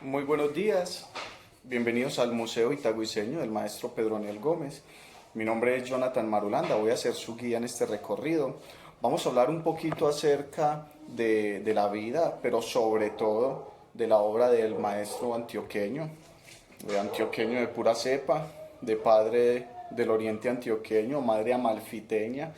Muy buenos días, bienvenidos al Museo Itagüiseño del maestro Pedronel Gómez. Mi nombre es Jonathan Marulanda, voy a ser su guía en este recorrido. Vamos a hablar un poquito acerca de la vida, pero sobre todo de la obra del maestro antioqueño, antioqueño de pura cepa, de padre del oriente antioqueño, madre amalfiteña,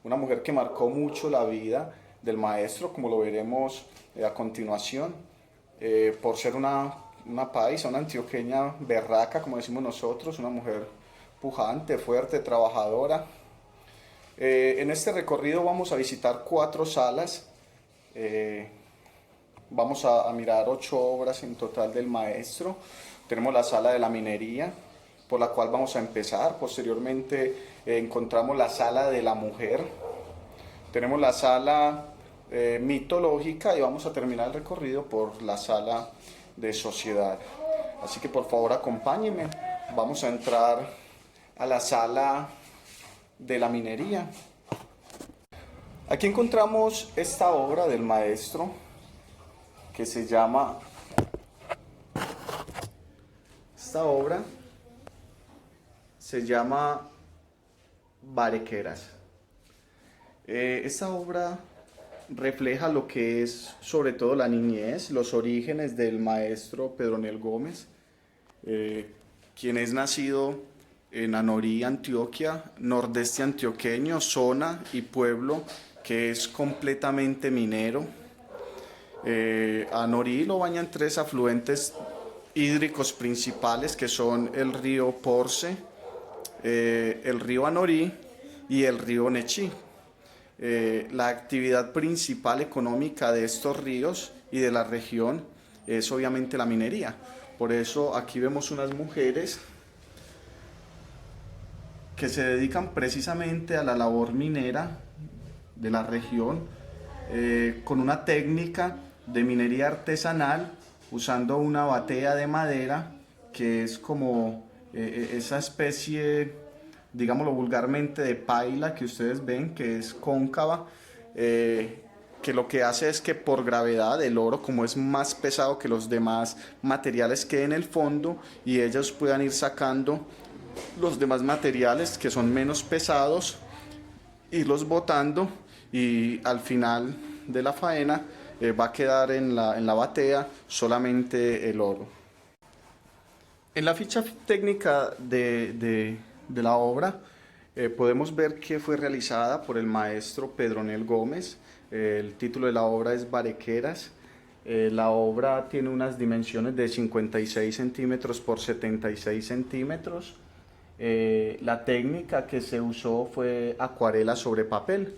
una mujer que marcó mucho la vida del maestro, como lo veremos a continuación, por ser una paisa, una antioqueña berraca, como decimos nosotros, una mujer pujante, fuerte, trabajadora. En este recorrido vamos a visitar 4 salas. Eh, Vamos a mirar 8 obras en total del maestro. Tenemos la sala de la minería, por la cual vamos a empezar. Posteriormente encontramos la sala de la mujer. Tenemos la sala mitológica y vamos a terminar el recorrido por la sala de sociedad. Así que por favor acompáñenme. Vamos a entrar a la sala de la minería. Aquí encontramos esta obra del maestro que se llama, esta obra se llama Barequeras. Esta obra refleja lo que es sobre todo la niñez, los orígenes del maestro Pedronel Gómez, quien es nacido en Anorí, Antioquia, nordeste antioqueño, zona y pueblo que es completamente minero. Anorí lo bañan 3 afluentes hídricos principales que son el río Porce, el río Anorí y el río Nechí. La actividad principal económica de estos ríos y de la región es obviamente la minería. Por eso aquí vemos unas mujeres que se dedican precisamente a la labor minera de la región, con una técnica de minería artesanal usando una batea de madera que es como esa especie, digámoslo vulgarmente, de paila que ustedes ven, que es cóncava, que lo que hace es que por gravedad el oro, como es más pesado que los demás materiales, quede en el fondo y ellos puedan ir sacando los demás materiales que son menos pesados, irlos botando y al final de la faena va a quedar en la batea solamente el oro. En la ficha técnica de la obra podemos ver que fue realizada por el maestro Pedronel Gómez. El título de la obra es Barequeras. La obra tiene unas dimensiones de 56 centímetros por 76 centímetros. La técnica que se usó fue acuarela sobre papel.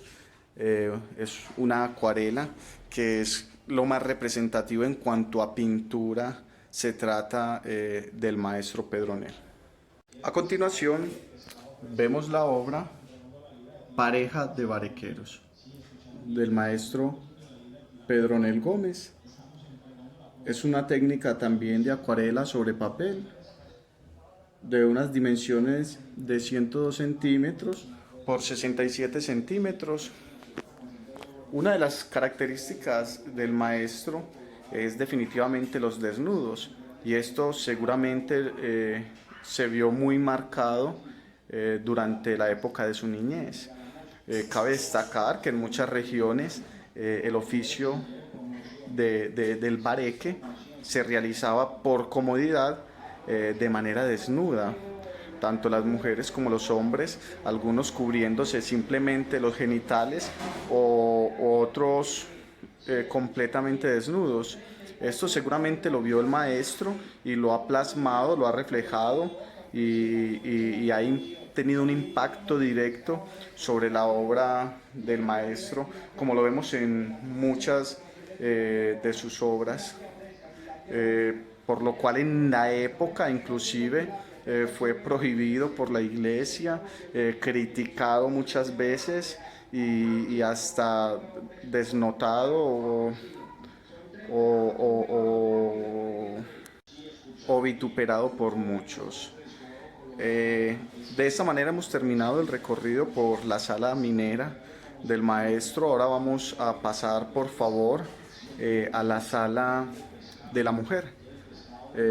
Es una acuarela que es lo más representativo en cuanto a pintura se trata del maestro Pedronel. A continuación vemos la obra Pareja de Barequeros del maestro Pedronel Gómez. Es una técnica también de acuarela sobre papel de unas dimensiones de 102 centímetros por 67 centímetros. Una de las características del maestro es definitivamente los desnudos, y esto seguramente se vio muy marcado durante la época de su niñez. Cabe destacar que en muchas regiones el oficio del bareque se realizaba por comodidad de manera desnuda, tanto las mujeres como los hombres, algunos cubriéndose simplemente los genitales o otros completamente desnudos. Esto seguramente lo vio el maestro y lo ha plasmado, lo ha reflejado y ha tenido un impacto directo sobre la obra del maestro, como lo vemos en muchas de sus obras. Por lo cual en la época inclusive fue prohibido por la iglesia, criticado muchas veces y hasta desnotado o vituperado por muchos. De esta manera hemos terminado el recorrido por la sala minera del maestro. Ahora vamos a pasar, por favor, a la sala de la mujer.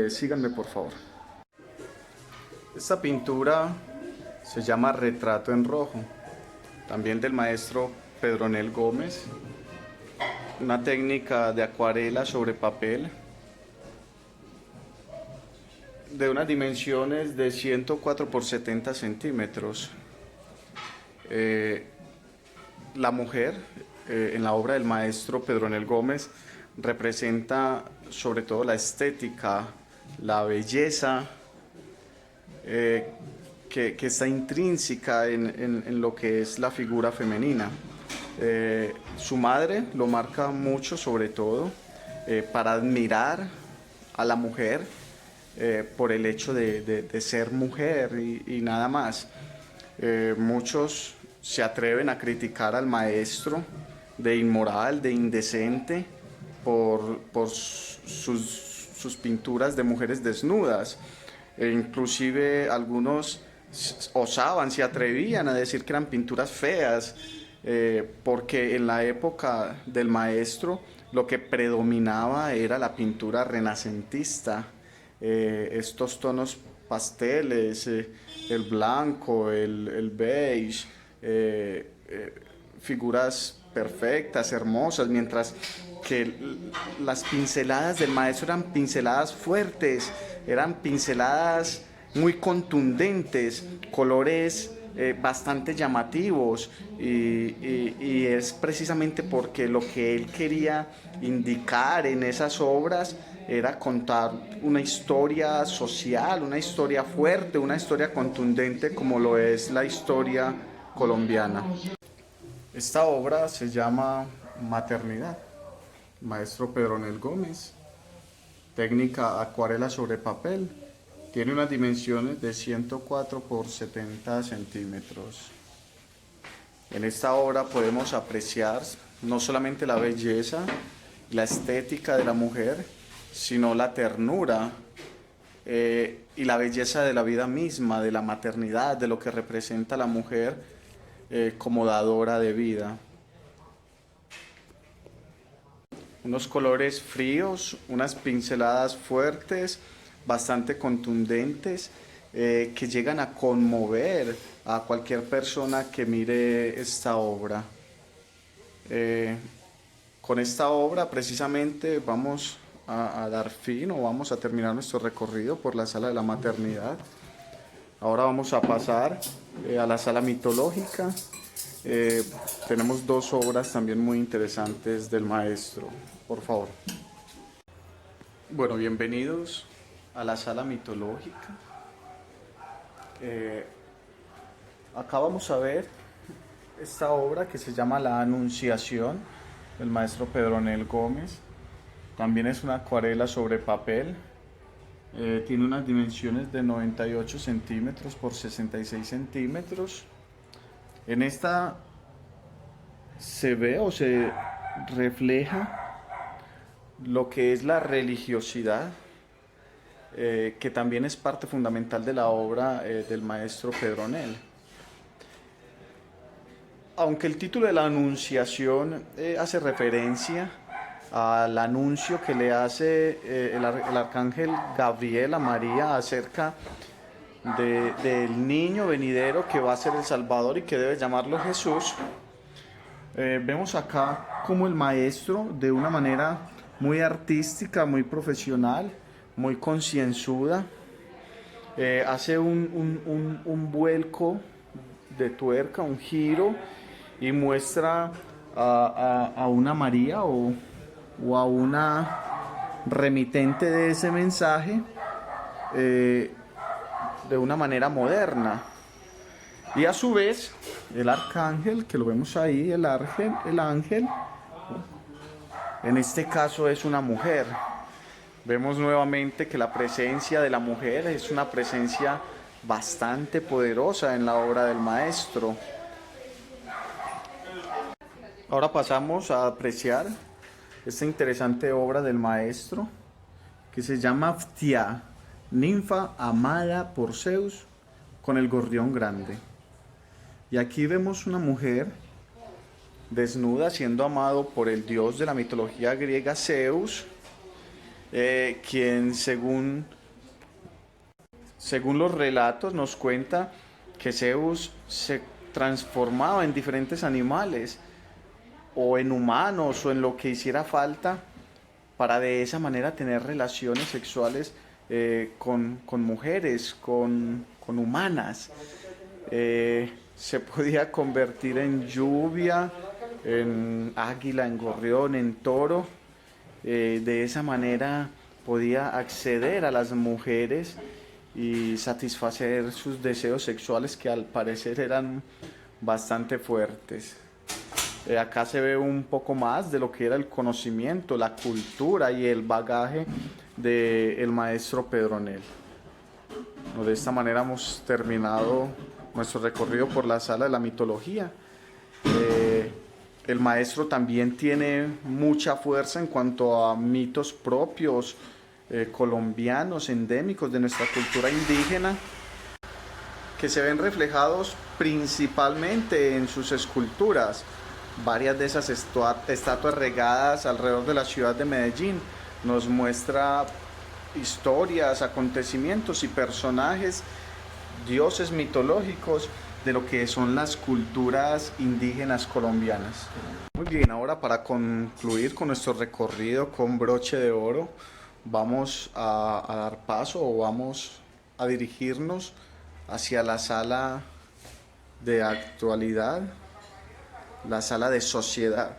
Síganme por favor. Esta pintura se llama Retrato en Rojo, también del maestro Pedronel Gómez, una técnica de acuarela sobre papel de unas dimensiones de 104 por 70 centímetros. La mujer en la obra del maestro Pedronel Gómez representa sobre todo la estética, la belleza que está intrínseca en lo que es la figura femenina. Su madre lo marca mucho, sobre todo para admirar a la mujer por el hecho de ser mujer y nada más. Muchos se atreven a criticar al maestro de inmoral, de indecente, por sus pinturas de mujeres desnudas. Inclusive algunos osaban, se atrevían a decir que eran pinturas feas, porque en la época del maestro lo que predominaba era la pintura renacentista, estos tonos pasteles, el blanco, el beige, figuras perfectas, hermosas, mientras que las pinceladas del maestro eran pinceladas fuertes, eran pinceladas muy contundentes, colores bastante llamativos, y es precisamente porque lo que él quería indicar en esas obras era contar una historia social, una historia fuerte, una historia contundente como lo es la historia colombiana. Esta obra se llama Maternidad, maestro Pedronel Gómez, técnica acuarela sobre papel. Tiene unas dimensiones de 104 por 70 centímetros. En esta obra podemos apreciar no solamente la belleza, la estética de la mujer, sino la ternura y la belleza de la vida misma, de la maternidad, de lo que representa la mujer como dadora de vida. Unos colores fríos, unas pinceladas fuertes, bastante contundentes, que llegan a conmover a cualquier persona que mire esta obra. Con esta obra precisamente vamos a dar fin, o vamos a terminar nuestro recorrido por la sala de la maternidad. Ahora vamos a pasar a la sala mitológica. Tenemos dos obras también muy interesantes del maestro. Por favor. Bueno, bienvenidos a la sala mitológica. Acá vamos a ver esta obra que se llama La Anunciación, del maestro Pedronel Gómez. También es una acuarela sobre papel. Tiene unas dimensiones de 98 centímetros por 66 centímetros. En esta se ve o se refleja lo que es la religiosidad, que también es parte fundamental de la obra del maestro Pedronel. Aunque el título de la Anunciación hace referencia al anuncio que le hace el arcángel Gabriel a María acerca del niño venidero que va a ser el Salvador y que debe llamarlo Jesús, vemos acá como el maestro, de una manera muy artística, muy profesional, muy concienzuda, hace un vuelco de tuerca, un giro, y muestra a una María o a una remitente de ese mensaje de una manera moderna. Y a su vez el arcángel, que lo vemos ahí, el ángel, en este caso es una mujer. Vemos nuevamente que la presencia de la mujer es una presencia bastante poderosa en la obra del maestro. Ahora pasamos a apreciar esta interesante obra del maestro que se llama Phthia, ninfa amada por Zeus con el gorrión grande. Y aquí vemos una mujer desnuda siendo amado por el dios de la mitología griega, Zeus, quien según los relatos nos cuenta que Zeus se transformaba en diferentes animales o en humanos o en lo que hiciera falta para de esa manera tener relaciones sexuales con mujeres, con humanas. Se podía convertir en lluvia, en águila, en gorrión, en toro. De esa manera podía acceder a las mujeres y satisfacer sus deseos sexuales, que al parecer eran bastante fuertes. Acá se ve un poco más de lo que era el conocimiento, la cultura y el bagaje del maestro Pedronel. De esta manera hemos terminado nuestro recorrido por la sala de la mitología. El maestro también tiene mucha fuerza en cuanto a mitos propios, colombianos, endémicos de nuestra cultura indígena, que se ven reflejados principalmente en sus esculturas. Varias de esas estatuas regadas alrededor de la ciudad de Medellín nos muestra historias, acontecimientos y personajes, dioses mitológicos de lo que son las culturas indígenas colombianas. Muy bien, ahora para concluir con nuestro recorrido con broche de oro, vamos a dar paso o vamos a dirigirnos hacia la sala de actualidad, la sala de sociedad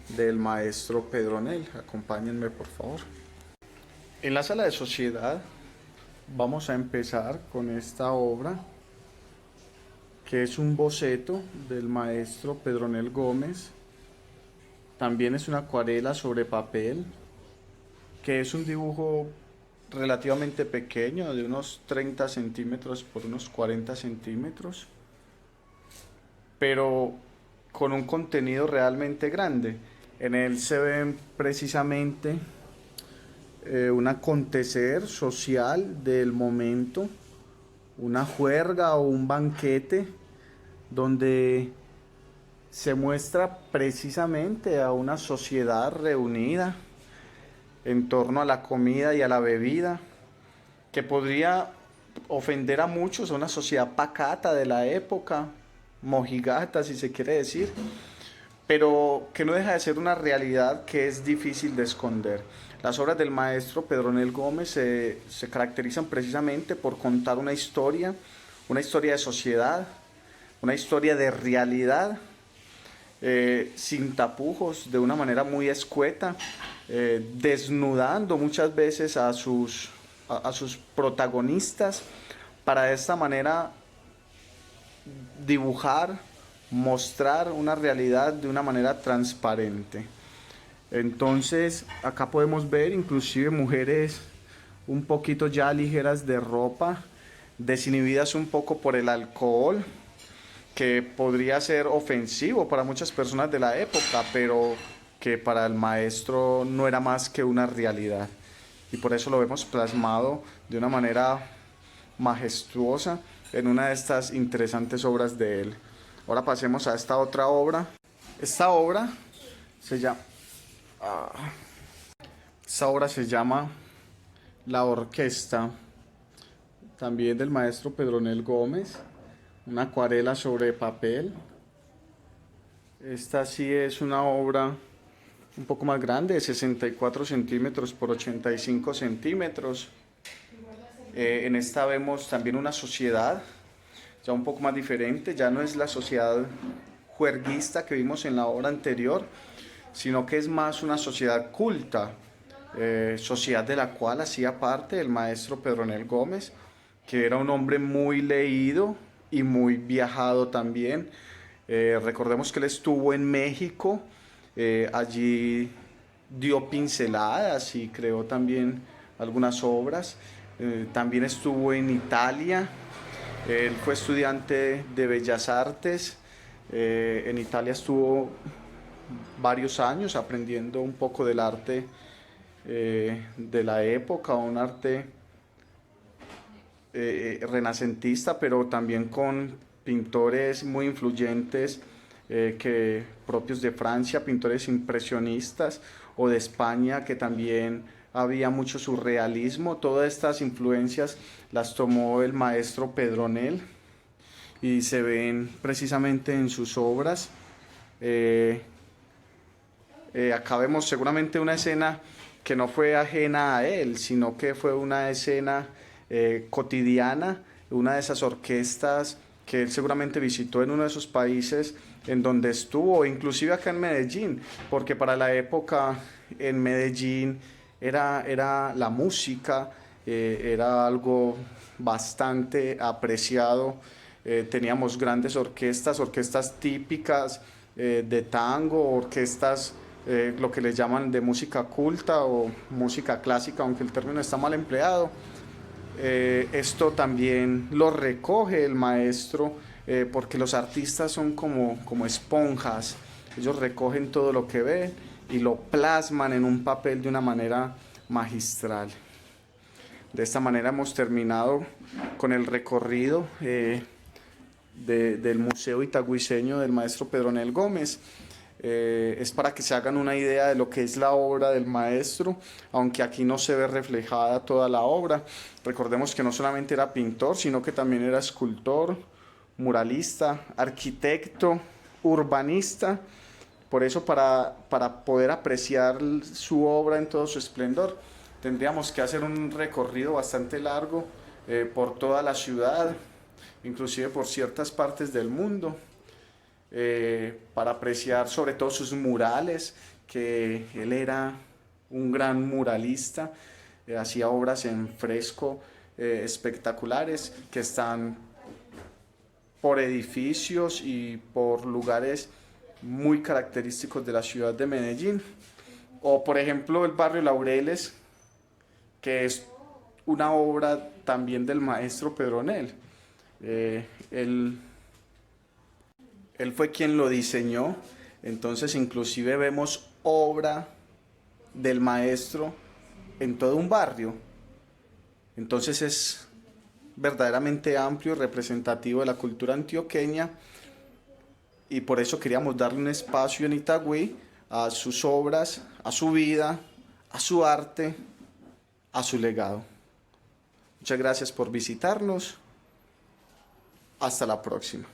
del maestro Pedronel. Acompáñenme, por favor. En la sala de sociedad vamos a empezar con esta obra, que es un boceto del maestro Pedronel Gómez. También es una acuarela sobre papel, que es un dibujo relativamente pequeño, de unos 30 centímetros por unos 40 centímetros, pero con un contenido realmente grande. En él se ven precisamente un acontecer social del momento, una juerga o un banquete, donde se muestra precisamente a una sociedad reunida en torno a la comida y a la bebida, que podría ofender a muchos, a una sociedad pacata de la época, mojigata si se quiere decir, pero que no deja de ser una realidad que es difícil de esconder. Las obras del maestro Pedronel Gómez se caracterizan precisamente por contar una historia de sociedad, una historia de realidad, sin tapujos, de una manera muy escueta, desnudando muchas veces a sus protagonistas, para de esta manera dibujar, mostrar una realidad de una manera transparente. Entonces acá podemos ver inclusive mujeres un poquito ya ligeras de ropa, desinhibidas un poco por el alcohol, que podría ser ofensivo para muchas personas de la época, pero que para el maestro no era más que una realidad. Y por eso lo vemos plasmado de una manera majestuosa en una de estas interesantes obras de él. Ahora pasemos a esta otra obra. Esta obra se llama La Orquesta, también del maestro Pedronel Gómez, una acuarela sobre papel. Esta sí es una obra un poco más grande, de 64 centímetros por 85 centímetros. En esta vemos también una sociedad ya un poco más diferente, ya no es la sociedad juerguista que vimos en la obra anterior, sino que es más una sociedad culta, sociedad de la cual hacía parte el maestro Pedronel Gómez, que era un hombre muy leído y muy viajado también. Recordemos que él estuvo en México, allí dio pinceladas y creó también algunas obras. También estuvo en Italia. Él fue estudiante de Bellas Artes. En Italia estuvo varios años aprendiendo un poco del arte de la época, un arte renacentista, pero también con pintores muy influyentes, propios de Francia, pintores impresionistas, o de España, que también había mucho surrealismo. Todas estas influencias las tomó el maestro Pedronel y se ven precisamente en sus obras. Acá vemos seguramente una escena que no fue ajena a él, sino que fue una escena cotidiana, una de esas orquestas que él seguramente visitó en uno de esos países en donde estuvo, inclusive acá en Medellín, porque para la época en Medellín era la música, era algo bastante apreciado. Teníamos grandes orquestas, orquestas típicas de tango, orquestas lo que le llaman de música culta o música clásica, aunque el término está mal empleado. Esto también lo recoge el maestro, porque los artistas son como esponjas. Ellos recogen todo lo que ven y lo plasman en un papel de una manera magistral. De esta manera hemos terminado con el recorrido del Museo Itagüiseño del maestro Pedronel Gómez. Es para que se hagan una idea de lo que es la obra del maestro, aunque aquí no se ve reflejada toda la obra. Recordemos que no solamente era pintor, sino que también era escultor, muralista, arquitecto, urbanista. Por eso para poder apreciar su obra en todo su esplendor, tendríamos que hacer un recorrido bastante largo por toda la ciudad, inclusive por ciertas partes del mundo. Para apreciar sobre todo sus murales, que él era un gran muralista, hacía obras en fresco espectaculares que están por edificios y por lugares muy característicos de la ciudad de Medellín. O por ejemplo el barrio Laureles, que es una obra también del maestro Pedronel. Él fue quien lo diseñó, entonces inclusive vemos obra del maestro en todo un barrio. Entonces es verdaderamente amplio y representativo de la cultura antioqueña, y por eso queríamos darle un espacio en Itagüí a sus obras, a su vida, a su arte, a su legado. Muchas gracias por visitarnos. Hasta la próxima.